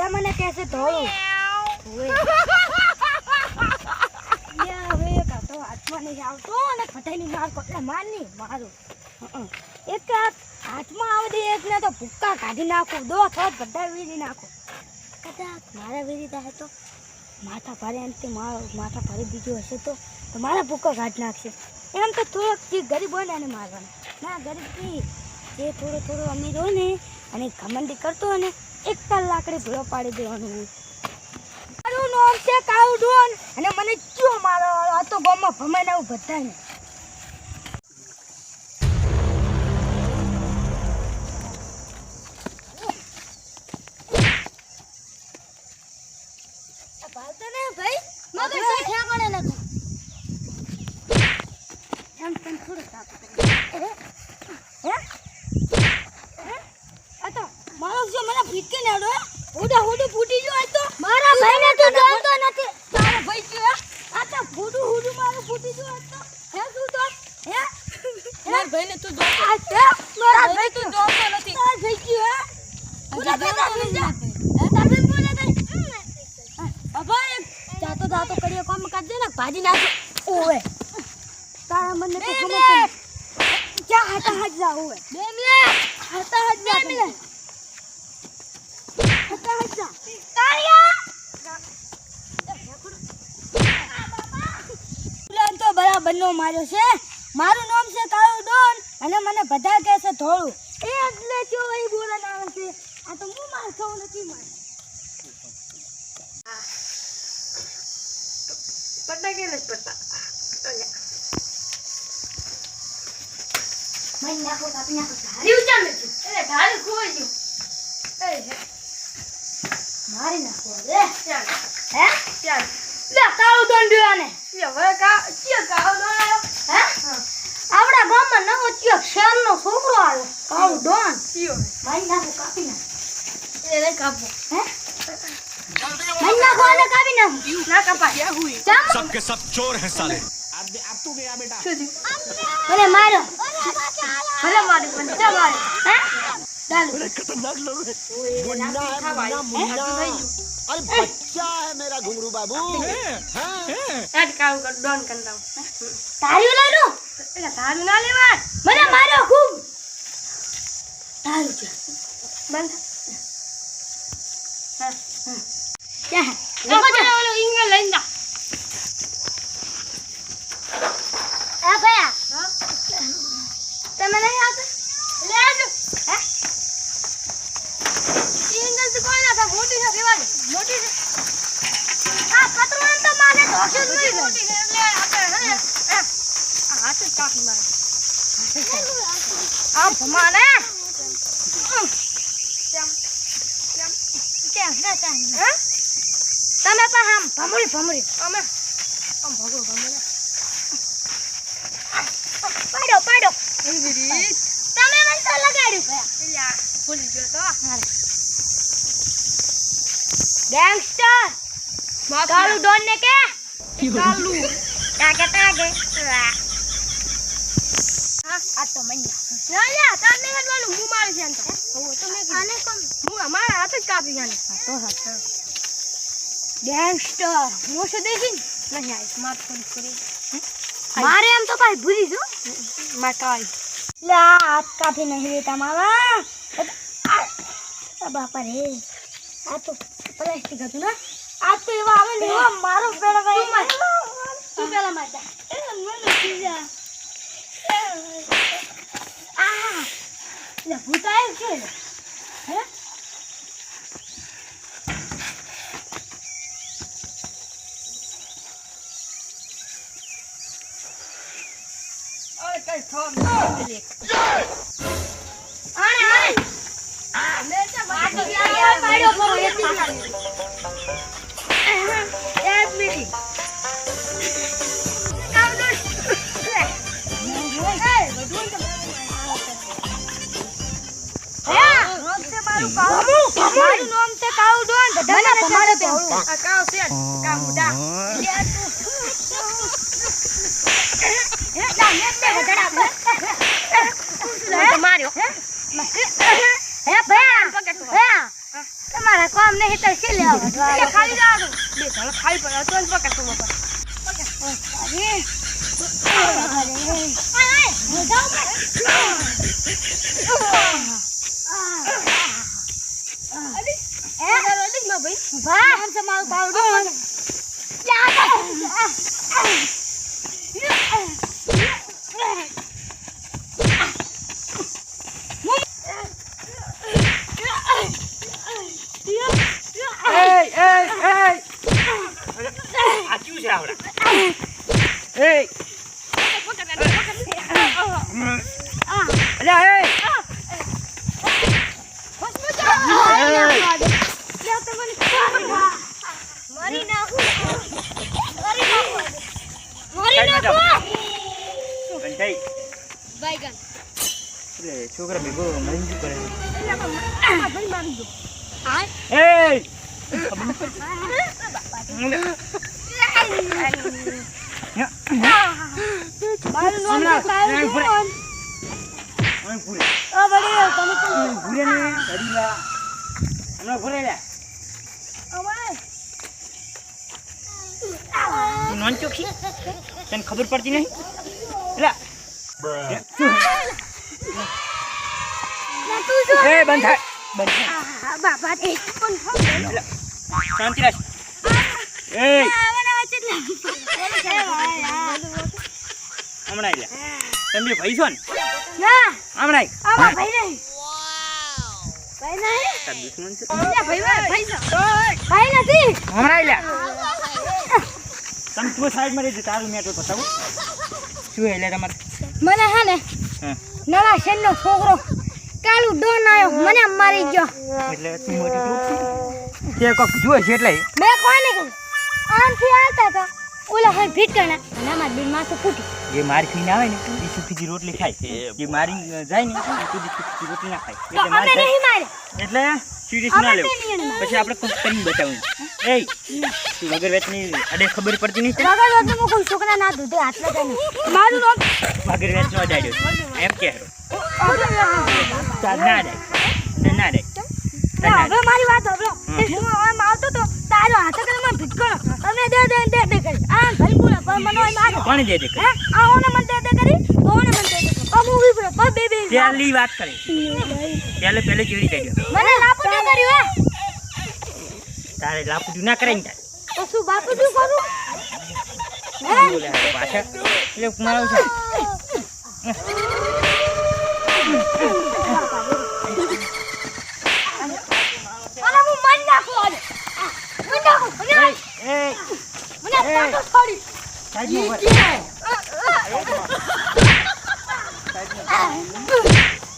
બધા મને કહે છે ધોળું. હવે કાતો હાથમાં નહીં આવતો અને ખટાઈની માર એટલે માર નહીં મારું. એક હાથમાં આવે દે એકને તો ભૂક્કા કાઢી નાખું. દો થોત બધા વીરી નાખું. કદાચ મારા વીરી થાય તો માથા ભારે અંતે માથા ભારે બીજું હશે તો મારા ભૂક્કા કાઢી નાખશે. એમ તો થોડોક જે ગરીબ હોય ને એને મારવાનું. ના ગરીબ નહીં, જે થોડો અમીર હોય ને અને ઘમંડી કરતો હોય ને એક લાકડી ભૂલો પાડી દેવાનું હોય. મારું નામ છે કાળું ડોન અને મને ક્યો મારો આ તો ગામમાં ભમાઈને આવું બધાને. ભાલતો ને ભાઈ મગર તો ઠેકાણે નથી. એમ તને થોડું તાપ કરી આ તો મારો જો મને ફીટકે ને આડો હોડું ફૂટી ગયો. આ તો મારા ભાઈને તો જોતો નથી. તારો ભાઈ છે આ તો હોડું મારું ફૂટી ગયો. આ તો હે તું તો હે મારા ભાઈને તું જોતો આ છે મારા ભાઈ તું જોતો નથી. તારો ભાઈ છે પૂરા પેદા થઈ જા તારે બોલે દે અભાઈ જાતો કરીએ કોમ કાઢ દે ને ભાજી નાખ. ઓએ તારા મને તો ખબર જા હાટા હાજ જા. ઓએ 2 મિનિટ હાટા હાજ જા. 2 મિનિટ હાટા હાજ જા. તાળિયા તો બરાબર નો માર્યો છે. મારું નામ છે કાળું ડોન અને મને બધા કહે છે ધોળું. એટલે જો અહીં બોલન આવે છે. આ તો હું માર ખાઉં નથી માર. પટ્ટા કે નથી પટ્ટા મન નાખો કાપી નાખો. ધારી ઉચાર નથી એટલે ધારી ખોઈ ગયું. મારી નાખો રે. ચાલ હે ચાલ લે કાળું ડોન દેવાને લે હવે કાળું ડોન આવ્યો. હે આપડા ગામમાં નવો ચિયો શેરનો છોકરો આવ્યો કાળું ડોન ચિયો. મારી નાખો કાપી નાખ. એ રે કાપો હે मन्ना को ना काबी ना ना कपा क्या हुई सब के सब चोर हैं साले. अब तू गया बेटा अरे मारो अरे मारो बंदा मारो हैं डाल. अरे खतरनाक लोग हैं. मुन्ना है मुन्ना अरे बच्चा है मेरा घुंगरू बाबू. हां ऐड काम कर डॉन करता हूं. तारी ला लो એટલે તારું ના લેવા મને મારો ખૂબ તારું છે બંધ. હા क्या है देखो जो वाला इंगल लेंदा आ भैया हां તમે નહીં આવતા લે આવજો હે इंगल से कोई ना था मोटी है रेवा मोटी है आ पतवान तो माने धोखे नहीं मोटी है ले આપણે હે હાથ કાપી મારે આ ભમાને કેમ ના ચાલે હે તમે પણ આમ ભમરી અમે આમ ભગો ભમરે પાડો એવી રીત તમે મને તો લગાડ્યું ભયા ભૂલી ગયો તો ગેંગસ્ટર કાળું ડોન ને કે કાળું તાગે આ તો મન્યા લે તમને હેડવાનું હું મારી છે તો તમે આને કોમ હું અમારા હાથ જ કાપી જાને તો હા ગેંગસ્ટર મોસો દેખીન નહીં આઈ સ્માર્ટ ફોન કરી મારે એમ તો ભાઈ ભૂલી જો મકાઈ લે હાથ કાપી નહીં રે તમારા બાપા રે આ તો પ્લાસ્ટિક હતું ને આ તો એવા આવે ને એવા મારો પેડા ભાઈ તું પેલા મારતા મને પીજા આ લે ભૂતાય છે હે કઈ થોમ લે આને લે જા બાટો યાર પાડ્યો પર એક મિનિટ મારું નામ છે કાળું ડોન મને તમારે તે આ કાવ છે કા મુડા લે તું હે લા મે તે ગડા માર્યો હે ભયા તમારા કામ નહીં તો ખાલી જા દો બે ચાલો ખાલી પડે તો પકડ તો પકડ અરે છોકરા ભેગો મરી કરે તને ખબર પડતી નહીં શાંતિ રાખ હમણાં તમે ભાઈ છો ને હમણાં તમે તું સાઈડમાં રહેજો તારું મેટર બતાવું શું એટલે તમારે મને હે ને નવા શેરનો છોકરો કાલુ ડોન આવ્યો મને મારી ગયો એટલે તું મોટી તે કોક જોઈ છે એટલે મે કોઈને કીધું આમથી આવતા હતા ઓલા હોય ભીટકાના નામાં બિન માથું ફૂટી જે મારી ખીને આવે ને એ સુખીજી રોટલી ખાય જે મારી જાય ને એ સુખી રોટલી ના ખાય એટલે અમે નહીં મારે એટલે સિરિયસ ના લેવું પછી આપણે કોક કરીને બતાવું એ તું વગર વેચની અડે ખબર પડતી નહીં વગર વેચનું હું કોઈ છોકરા ના દૂધે હાથલે જાય મારું નામ વગર વેચનો ડાડ્યો એમ કે ચાલ ના દે ના દે હવે મારી વાત સાંભળો હું આમ આવતો તો તારો હાથ કરે મને ભીટકો તમે દે કરી આ ભાઈ બોલે પણ મને મારો કોણ દે દે હે આ ઓને મને દે કરી તો ઓને મને દે પણ હું ઉભી પડો બે પહેલી વાત કરી પહેલે ચીડી કાઢ્યો મને લાપુડી કર્યું હે તારે લાપુડી ના કરાય ને તો શું બાપુડી કરું હે બોલે પાછા એટલે મારો છે અરે હું મન નાખો મને નાખો મને પાટો છોડી સાઈડમાં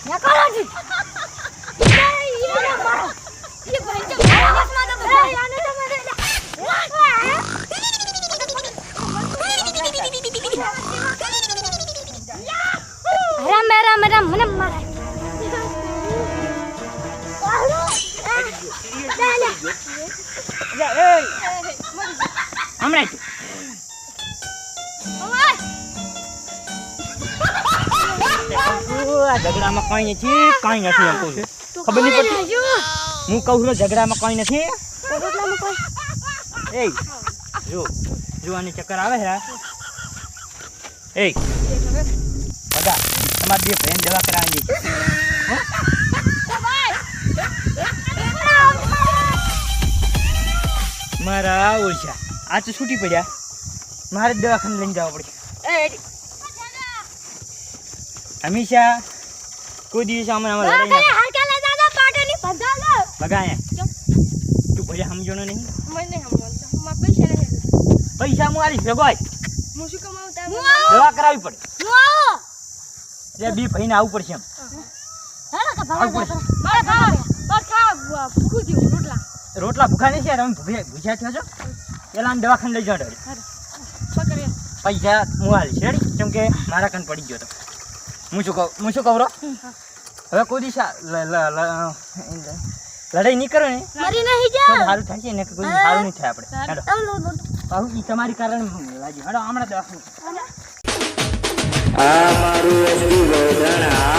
ના કરોજી ये मारो ये भाई तो मारो आने तो मरे राम મને મારે હમણાં ઝઘડામાં કઈ નથી કઈ નથી એમ કહું છું ખબર નહીં પડતી હું કહું છું ઝઘડામાં કઈ નથી એ જો આને ચક્કર આવે છે એ દાદા તમારે બે ફ્રેન્ડ દવા કરાવવાની છે મારા ઓછા આ તો છૂટી પડ્યા મારે જ દવાખાને લઈને જવા પડશે હંમેશા કોઈ દિવસ બગાયા તું પછી સમજણો નહીં પૈસા હું આલીશ ભેગો દવા કરાવવી પડે એટલે બે ભાઈને આવવું પડશે એમ રોટલા ભૂખા નહીં છે તમે ભૂખ્યા છો છો પેલા દવાખાને લઈ જાઓ પૈસા હું આલીશ રેડી કેમ કે મારા કાન પડી ગયો તો હું શું કહું હવે કોઈ દિવસ લડાઈ નહીં કરો ને મરી નહીં તો સારું થાય છે ને કોઈ સારું નહીં થાય આપણે તમારી કારણ લાગી હડો હમણાં દવાખાને આ મારું